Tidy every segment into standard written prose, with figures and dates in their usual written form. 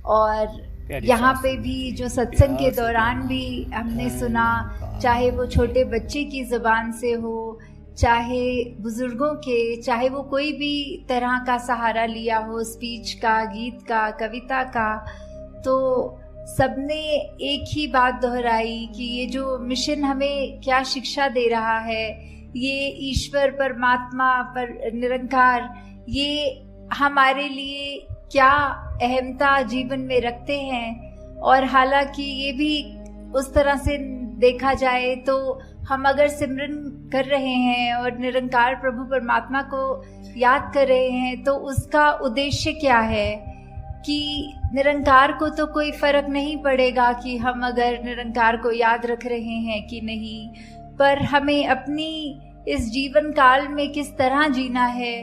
और यहाँ पे भी जो सत्संग के दौरान भी हमने सुना, चाहे वो छोटे बच्चे की ज़ुबान से हो, चाहे बुजुर्गों के, चाहे वो कोई भी तरह का सहारा लिया हो, स्पीच का, गीत का, कविता का, तो सबने एक ही बात दोहराई कि ये जो मिशन हमें क्या शिक्षा दे रहा है, ये ईश्वर परमात्मा पर निरंकार ये हमारे लिए क्या अहमता जीवन में रखते हैं। और हालांकि ये भी उस तरह से देखा जाए तो हम अगर सिमरन कर रहे हैं और निरंकार प्रभु परमात्मा को याद कर रहे हैं तो उसका उद्देश्य क्या है कि निरंकार को तो कोई फर्क नहीं पड़ेगा कि हम अगर निरंकार को याद रख रहे हैं कि नहीं, पर हमें अपनी इस जीवन काल में किस तरह जीना है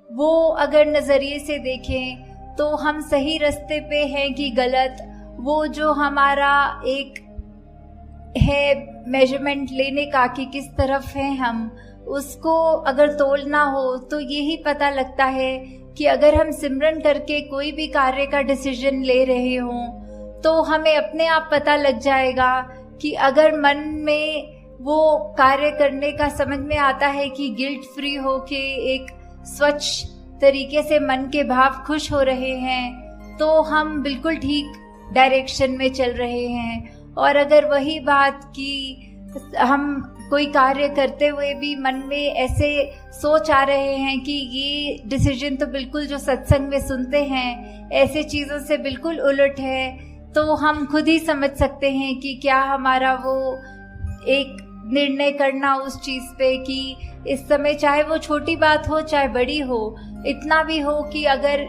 वो अगर नज़रिए से देखें तो हम सही रास्ते पे हैं कि गलत, वो जो हमारा एक है मेजरमेंट लेने का कि किस तरफ हैं हम, उसको अगर तोलना हो तो यही पता लगता है कि अगर हम सिमरन करके कोई भी कार्य का डिसीजन ले रहे हों तो हमें अपने आप पता लग जाएगा कि अगर मन में वो कार्य करने का समझ में आता है कि गिल्ट फ्री हो के एक स्वच्छ तरीके से मन के भाव खुश हो रहे हैं तो हम बिल्कुल ठीक डायरेक्शन में चल रहे हैं। और अगर वही बात कि हम कोई कार्य करते हुए भी मन में ऐसे सोच आ रहे हैं कि ये डिसीजन तो बिल्कुल जो सत्संग में सुनते हैं ऐसे चीज़ों से बिल्कुल उलट है, तो हम खुद ही समझ सकते हैं कि क्या हमारा वो एक निर्णय करना उस चीज़ पे कि इस समय चाहे वो छोटी बात हो चाहे बड़ी हो, इतना भी हो कि अगर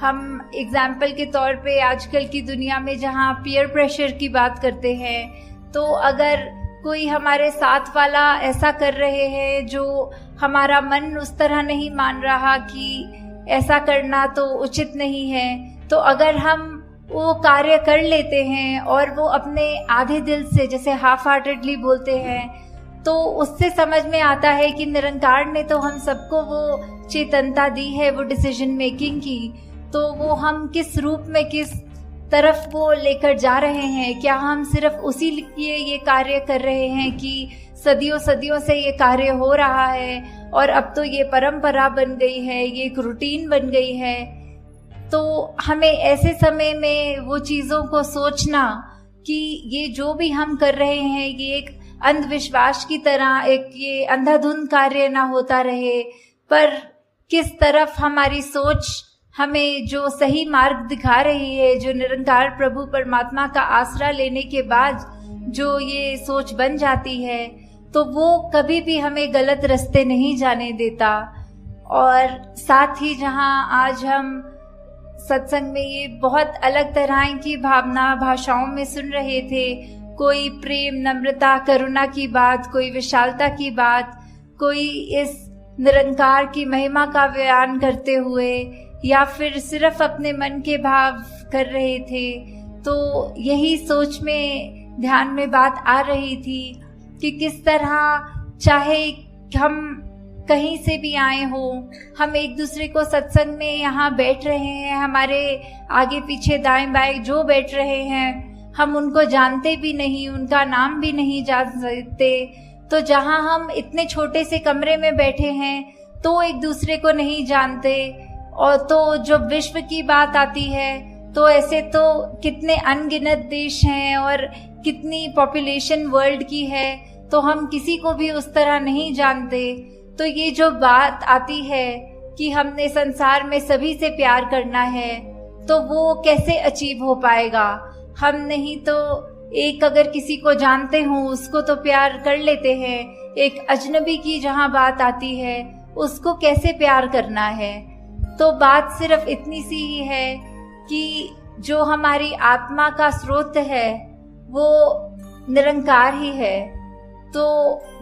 हम एग्जाम्पल के तौर पे आजकल की दुनिया में जहाँ पीयर प्रेशर की बात करते हैं, तो अगर कोई हमारे साथ वाला ऐसा कर रहे हैं जो हमारा मन उस तरह नहीं मान रहा कि ऐसा करना तो उचित नहीं है, तो अगर हम वो कार्य कर लेते हैं और वो अपने आधे दिल से, जैसे हाफ हार्टेडली बोलते हैं, तो उससे समझ में आता है कि निरंकार ने तो हम सबको वो चेतनता दी है वो डिसीजन मेकिंग की, तो वो हम किस रूप में किस तरफ वो लेकर जा रहे हैं। क्या हम सिर्फ उसी लिए ये कार्य कर रहे हैं कि सदियों सदियों से ये कार्य हो रहा है और अब तो ये परंपरा बन गई है, ये एक रूटीन बन गई है। तो हमें ऐसे समय में वो चीज़ों को सोचना कि ये जो भी हम कर रहे हैं ये एक अंधविश्वास की तरह एक ये अंधाधुंध कार्य ना होता रहे, पर किस तरफ हमारी सोच हमें जो सही मार्ग दिखा रही है, जो निरंकार प्रभु परमात्मा का आसरा लेने के बाद जो ये सोच बन जाती है, तो वो कभी भी हमें गलत रास्ते नहीं जाने देता। और साथ ही जहाँ आज हम सत्संग में ये बहुत अलग तरह की भावना भाषाओं में सुन रहे थे, कोई प्रेम, नम्रता, करुणा की बात, कोई विशालता की बात, कोई इस निरंकार की महिमा का बयान करते हुए या फिर सिर्फ अपने मन के भाव कर रहे थे, तो यही सोच में ध्यान में बात आ रही थी कि किस तरह चाहे हम कहीं से भी आए हो, हम एक दूसरे को सत्संग में यहाँ बैठ रहे हैं, हमारे आगे पीछे दाएं बाएं जो बैठ रहे हैं हम उनको जानते भी नहीं, उनका नाम भी नहीं जान सकते। तो जहाँ हम इतने छोटे से कमरे में बैठे हैं तो एक दूसरे को नहीं जानते, और तो जब विश्व की बात आती है तो ऐसे तो कितने अनगिनत देश हैं और कितनी पॉपुलेशन वर्ल्ड की है, तो हम किसी को भी उस तरह नहीं जानते। तो ये जो बात आती है कि हमने संसार में सभी से प्यार करना है, तो वो कैसे अचीव हो पाएगा। हम नहीं तो एक अगर किसी को जानते हों उसको तो प्यार कर लेते हैं, एक अजनबी की जहाँ बात आती है उसको कैसे प्यार करना है। तो बात सिर्फ इतनी सी ही है कि जो हमारी आत्मा का स्रोत है वो निरंकार ही है, तो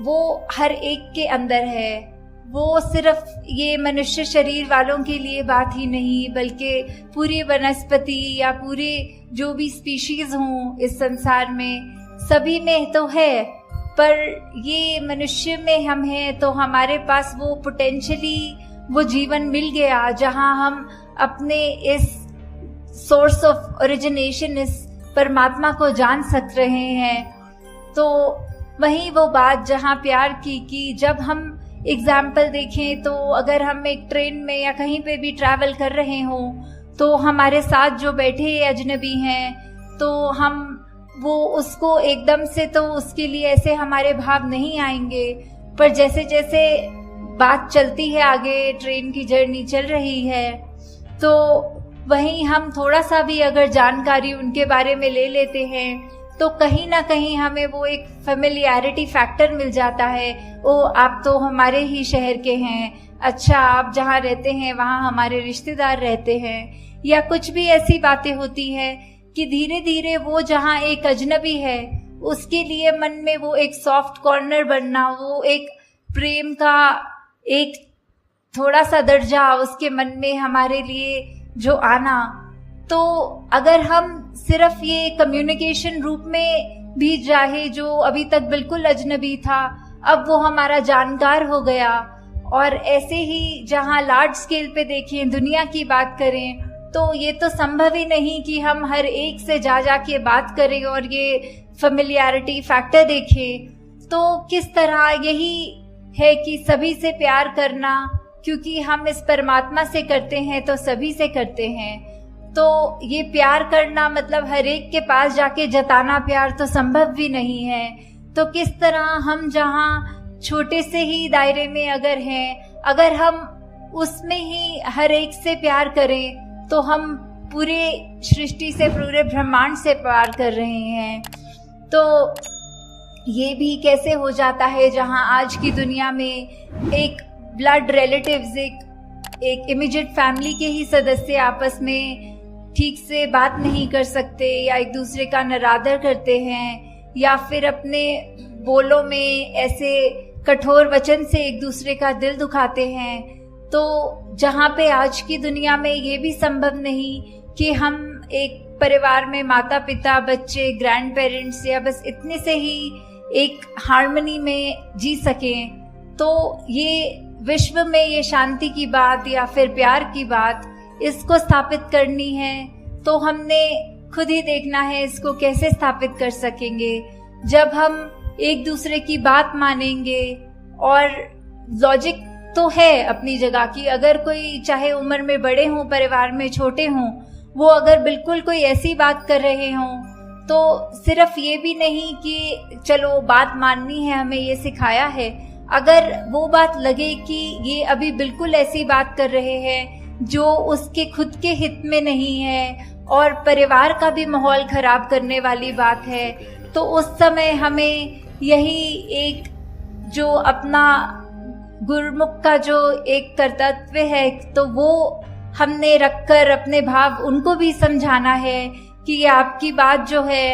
वो हर एक के अंदर है। वो सिर्फ ये मनुष्य शरीर वालों के लिए बात ही नहीं, बल्कि पूरी वनस्पति या पूरे जो भी स्पीशीज हों इस संसार में सभी में तो है, पर ये मनुष्य में हम हैं तो हमारे पास वो पोटेंशियली वो जीवन मिल गया जहाँ हम अपने इस सोर्स ऑफ ओरिजिनेशन इस परमात्मा को जान सक रहे हैं। तो वही वो बात जहाँ प्यार की कि जब हम एग्जाम्पल देखें तो अगर हम एक ट्रेन में या कहीं पे भी ट्रैवल कर रहे हों तो हमारे साथ जो बैठे अजनबी हैं तो हम वो उसको एकदम से तो उसके लिए ऐसे हमारे भाव नहीं आएंगे, पर जैसे जैसे बात चलती है आगे, ट्रेन की जर्नी चल रही है, तो वहीं हम थोड़ा सा भी अगर जानकारी उनके बारे में ले लेते हैं तो कहीं ना कहीं हमें वो एक फेमिलियरिटी फैक्टर मिल जाता है। ओ आप तो हमारे ही शहर के हैं, अच्छा आप जहाँ रहते हैं वहाँ हमारे रिश्तेदार रहते हैं, या कुछ भी ऐसी बातें होती हैं कि धीरे धीरे वो जहाँ एक अजनबी है उसके लिए मन में वो एक सॉफ्ट कॉर्नर बनना, वो एक प्रेम का एक थोड़ा सा दर्जा उसके मन में हमारे लिए जो आना। तो अगर हम सिर्फ ये कम्युनिकेशन रूप में भी चाहे जो अभी तक बिल्कुल अजनबी था अब वो हमारा जानकार हो गया, और ऐसे ही जहाँ लार्ज स्केल पे देखें, दुनिया की बात करें, तो ये तो संभव ही नहीं कि हम हर एक से जा के बात करें और ये फेमिलियरिटी फैक्टर देखें। तो किस तरह यही है कि सभी से प्यार करना, क्योंकि हम इस परमात्मा से करते हैं तो सभी से करते हैं। तो ये प्यार करना मतलब हर एक के पास जाके जताना प्यार तो संभव भी नहीं है। तो किस तरह हम जहाँ छोटे से ही दायरे में अगर हैं, अगर हम उसमें ही हर एक से प्यार करें तो हम पूरे सृष्टि से, पूरे ब्रह्मांड से प्यार कर रहे हैं। तो ये भी कैसे हो जाता है जहाँ आज की दुनिया में एक ब्लड रिलेटिव्स, एक इमीडिएट फैमिली के ही सदस्य आपस में ठीक से बात नहीं कर सकते या एक दूसरे का निरादर करते हैं, या फिर अपने बोलों में ऐसे कठोर वचन से एक दूसरे का दिल दुखाते हैं। तो जहाँ पे आज की दुनिया में ये भी संभव नहीं कि हम एक परिवार में माता पिता, बच्चे, ग्रैंड पेरेंट्स या बस इतने से ही एक हार्मनी में जी सकें, तो ये विश्व में ये शांति की बात या फिर प्यार की बात इसको स्थापित करनी है तो हमने खुद ही देखना है इसको कैसे स्थापित कर सकेंगे। जब हम एक दूसरे की बात मानेंगे, और लॉजिक तो है अपनी जगह की, अगर कोई चाहे उम्र में बड़े हों, परिवार में छोटे हों, वो अगर बिल्कुल कोई ऐसी बात कर रहे हों तो सिर्फ ये भी नहीं कि चलो बात माननी है, हमें ये सिखाया है, अगर वो बात लगे कि ये अभी बिल्कुल ऐसी बात कर रहे हैं जो उसके खुद के हित में नहीं है और परिवार का भी माहौल खराब करने वाली बात है, तो उस समय हमें यही एक जो अपना गुरुमुख का जो एक कर्तव्य है तो वो हमने रखकर अपने भाव उनको भी समझाना है कि ये आपकी बात जो है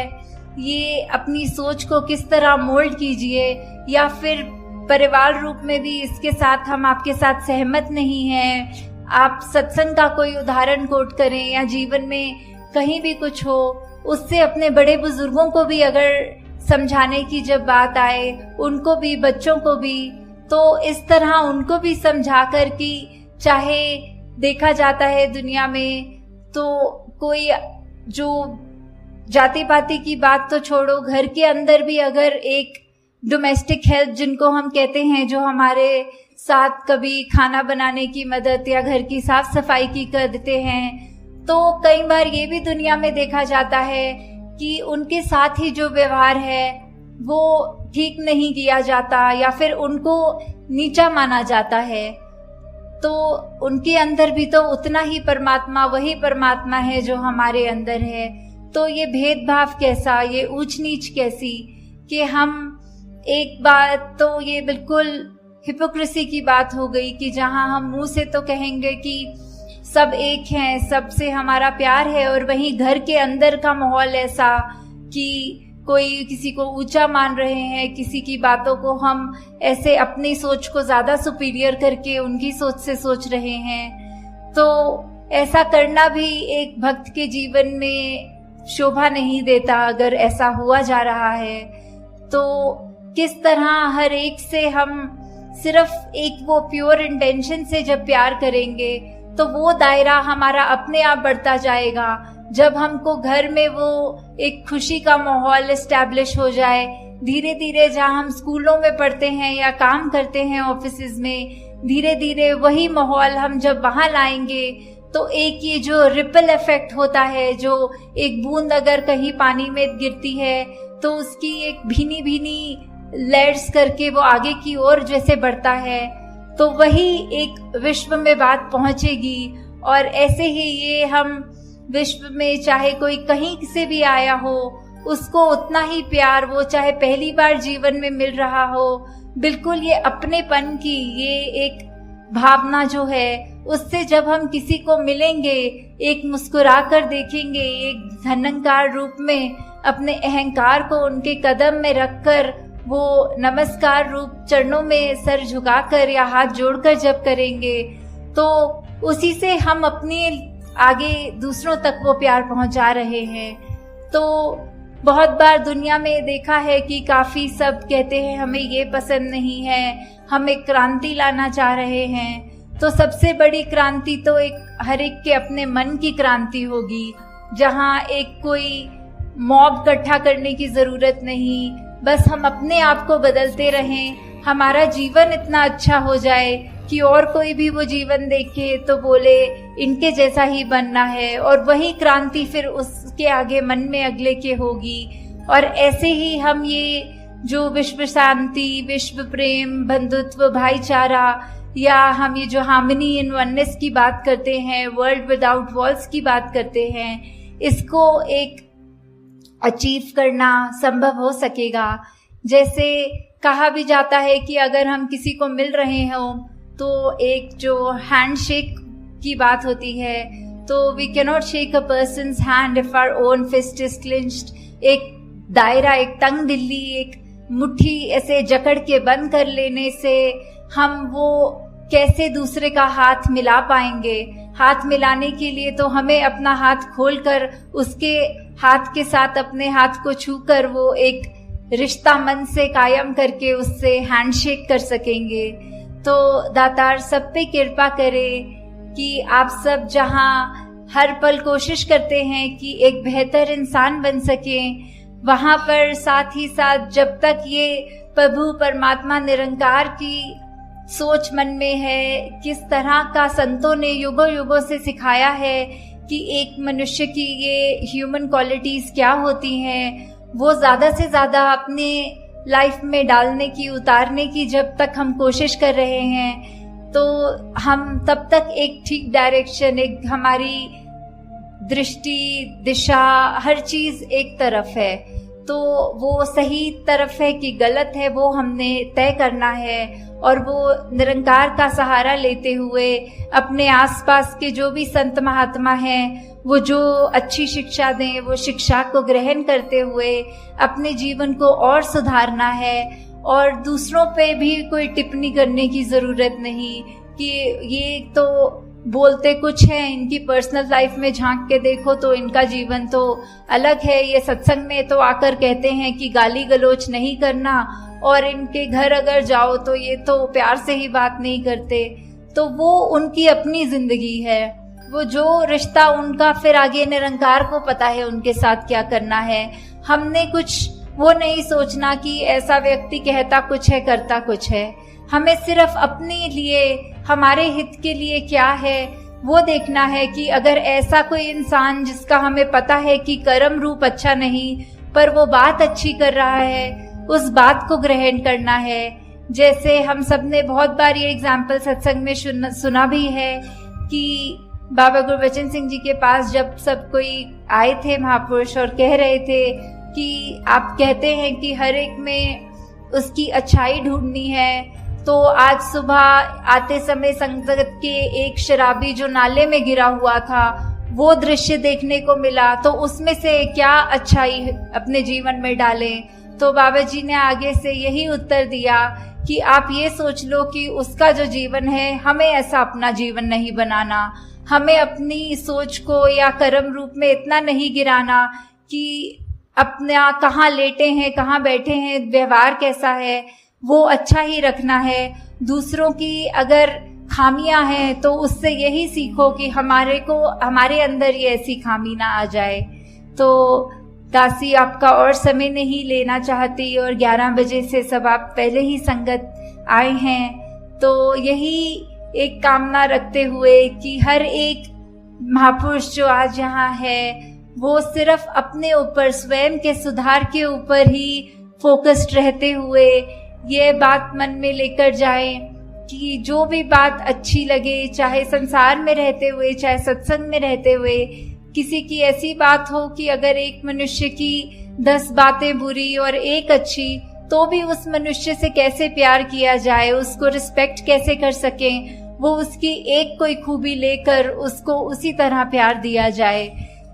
ये अपनी सोच को किस तरह मोल्ड कीजिए, या फिर परिवार रूप में भी इसके साथ हम आपके साथ सहमत नहीं हैं। आप सत्संग का कोई उदाहरण कोट करें या जीवन में कहीं भी कुछ हो, उससे अपने बड़े बुजुर्गों को भी अगर समझाने की जब बात आए, उनको भी, बच्चों को भी, तो इस तरह उनको भी समझा कर कि चाहे देखा जाता है दुनिया में तो कोई जो जाति पाति की बात तो छोड़ो, घर के अंदर भी अगर एक डोमेस्टिक हेल्प जिनको हम कहते हैं, जो हमारे साथ कभी खाना बनाने की मदद या घर की साफ सफाई की कर देते हैं, तो कई बार ये भी दुनिया में देखा जाता है कि उनके साथ ही जो व्यवहार है वो ठीक नहीं किया जाता या फिर उनको नीचा माना जाता है। तो उनके अंदर भी तो उतना ही परमात्मा, वही परमात्मा है जो हमारे अंदर है। तो ये भेदभाव कैसा, ये ऊंच नीच कैसी, कि हम एक बात तो ये बिल्कुल हिपोक्रेसी की बात हो गई कि जहां हम मुंह से तो कहेंगे कि सब एक हैं, सबसे हमारा प्यार है, और वहीं घर के अंदर का माहौल ऐसा कि कोई किसी को ऊंचा मान रहे हैं, किसी की बातों को हम ऐसे अपनी सोच को ज्यादा सुपीरियर करके उनकी सोच से सोच रहे हैं। तो ऐसा करना भी एक भक्त के जीवन में शोभा नहीं देता। अगर ऐसा हुआ जा रहा है तो किस तरह हर एक से हम सिर्फ एक वो प्योर इंटेंशन से जब प्यार करेंगे तो वो दायरा हमारा अपने आप बढ़ता जाएगा। जब हमको घर में वो एक खुशी का माहौल एस्टैब्लिश हो जाए, धीरे धीरे जहाँ हम स्कूलों में पढ़ते हैं या काम करते हैं ऑफिसेज में, धीरे धीरे वही माहौल हम जब वहाँ लाएंगे तो एक ये जो रिपल इफेक्ट होता है, जो एक बूंद अगर कहीं पानी में गिरती है तो उसकी एक भीनी भीनी लेयर्स करके वो आगे की ओर जैसे बढ़ता है, तो वही एक विश्व में बात पहुंचेगी। और ऐसे ही ये हम विश्व में चाहे कोई कहीं से भी आया हो, उसको उतना ही प्यार, वो चाहे पहली बार जीवन में मिल रहा हो, बिल्कुल ये अपनेपन की ये एक भावना जो है, उससे जब हम किसी को मिलेंगे, एक मुस्कुरा कर देखेंगे, एक धनंकार रूप में अपने अहंकार को उनके कदम में रखकर वो नमस्कार रूप चरणों में सर झुकाकर या हाथ जोड़कर जब करेंगे, तो उसी से हम अपने आगे दूसरों तक वो प्यार पहुंचा रहे हैं। तो बहुत बार दुनिया में देखा है कि काफी सब कहते हैं हमें ये पसंद नहीं है, हम एक क्रांति लाना चाह रहे हैं। तो सबसे बड़ी क्रांति तो एक हर एक के अपने मन की क्रांति होगी, जहाँ एक कोई मॉब इकट्ठा करने की जरूरत नहीं, बस हम अपने आप को बदलते रहें, हमारा जीवन इतना अच्छा हो जाए कि और कोई भी वो जीवन देखे तो बोले इनके जैसा ही बनना है, और वही क्रांति फिर उसके आगे मन में अगले के होगी। और ऐसे ही हम ये जो विश्व शांति, विश्व प्रेम, बंधुत्व, भाईचारा, या हम ये जो हार्मनी इन वननेस की बात करते हैं, वर्ल्ड विदाउट वॉल्स की बात करते हैं, इसको एक अचीव करना संभव हो सकेगा। जैसे कहा भी जाता है कि अगर हम किसी को मिल रहे हो तो एक जो हैंडशेक की बात होती है, तो we can not shake a person's hand if our own fist is clenched. एक दायरा, एक तंग दिल्ली, एक मुट्ठी ऐसे जकड़ के बंद कर लेने से हम वो कैसे दूसरे का हाथ मिला पाएंगे। हाथ मिलाने के लिए तो हमें अपना हाथ खोलकर उसके हाथ के साथ अपने हाथ को छूकर वो एक रिश्ता मन से कायम करके उससे हैंडशेक कर सकेंगे। तो दातार सब पे कृपा करे कि आप सब जहाँ हर पल कोशिश करते हैं कि एक बेहतर इंसान बन सकें, वहाँ पर साथ ही साथ जब तक ये प्रभु परमात्मा निरंकार की सोच मन में है, किस तरह का संतों ने युगों युगों से सिखाया है कि एक मनुष्य की ये ह्यूमन क्वालिटीज क्या होती हैं, वो ज़्यादा से ज़्यादा अपने लाइफ में डालने की, उतारने की जब तक हम कोशिश कर रहे हैं, तो हम तब तक एक ठीक डायरेक्शन, एक हमारी दृष्टि, दिशा, हर चीज़ एक तरफ है, तो वो सही तरफ है कि गलत है वो हमने तय करना है। और वो निरंकार का सहारा लेते हुए अपने आसपास के जो भी संत महात्मा हैं, वो जो अच्छी शिक्षा दें, वो शिक्षा को ग्रहण करते हुए अपने जीवन को और सुधारना है। और दूसरों पे भी कोई टिप्पणी करने की ज़रूरत नहीं कि ये तो बोलते कुछ है, इनकी पर्सनल लाइफ में झांक के देखो तो इनका जीवन तो अलग है, ये सत्संग में तो आकर कहते हैं कि गाली गलोच नहीं करना, और इनके घर अगर जाओ तो ये तो प्यार से ही बात नहीं करते। तो वो उनकी अपनी जिंदगी है, वो जो रिश्ता उनका फिर आगे निरंकार को पता है उनके साथ क्या करना है। हमने कुछ वो नहीं सोचना कि ऐसा व्यक्ति कहता कुछ है करता कुछ है। हमें सिर्फ अपने लिए, हमारे हित के लिए क्या है वो देखना है कि अगर ऐसा कोई इंसान जिसका हमें पता है कि कर्म रूप अच्छा नहीं पर वो बात अच्छी कर रहा है, उस बात को ग्रहण करना है। जैसे हम सब ने बहुत बार ये एग्जाम्पल सत्संग में सुना भी है कि बाबा गुरबचन सिंह जी के पास जब सब कोई आए थे महापुरुष और कह रहे थे कि आप कहते हैं कि हर एक में उसकी अच्छाई ढूंढनी है, तो आज सुबह आते समय संगत के एक शराबी जो नाले में गिरा हुआ था वो दृश्य देखने को मिला, तो उसमें से क्या अच्छाई अपने जीवन में डालें। तो बाबा जी ने आगे से यही उत्तर दिया कि आप ये सोच लो कि उसका जो जीवन है, हमें ऐसा अपना जीवन नहीं बनाना, हमें अपनी सोच को या कर्म रूप में इतना नहीं गिराना कि अपना कहाँ लेटे हैं, कहाँ बैठे हैं, व्यवहार कैसा है, वो अच्छा ही रखना है। दूसरों की अगर खामियां हैं तो उससे यही सीखो कि हमारे अंदर ये ऐसी खामी ना आ जाए। तो दासी आपका और समय नहीं लेना चाहती और 11 बजे से सब आप पहले ही संगत आए हैं, तो यही एक कामना रखते हुए कि हर एक महापुरुष जो आज यहाँ है वो सिर्फ अपने ऊपर, स्वयं के सुधार के ऊपर ही फोकस्ड रहते हुए ये बात मन में लेकर जाएं कि जो भी बात अच्छी लगे, चाहे संसार में रहते हुए चाहे सत्संग में रहते हुए, किसी की ऐसी बात हो कि अगर एक मनुष्य की 10 बातें बुरी और एक अच्छी, तो भी उस मनुष्य से कैसे प्यार किया जाए, उसको रिस्पेक्ट कैसे कर सकें, वो उसकी एक कोई खूबी लेकर उसको उसी तरह प्यार दिया जाए।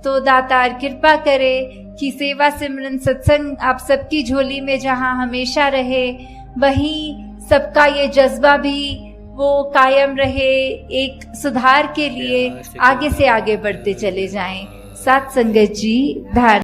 तो दातार कृपा करे कि सेवा सिमरन सत्संग आप सबकी झोली में जहाँ हमेशा रहे, वहीं सबका ये जज्बा भी वो कायम रहे, एक सुधार के लिए आगे से आगे बढ़ते चले जाएं। साथ संगत जी धार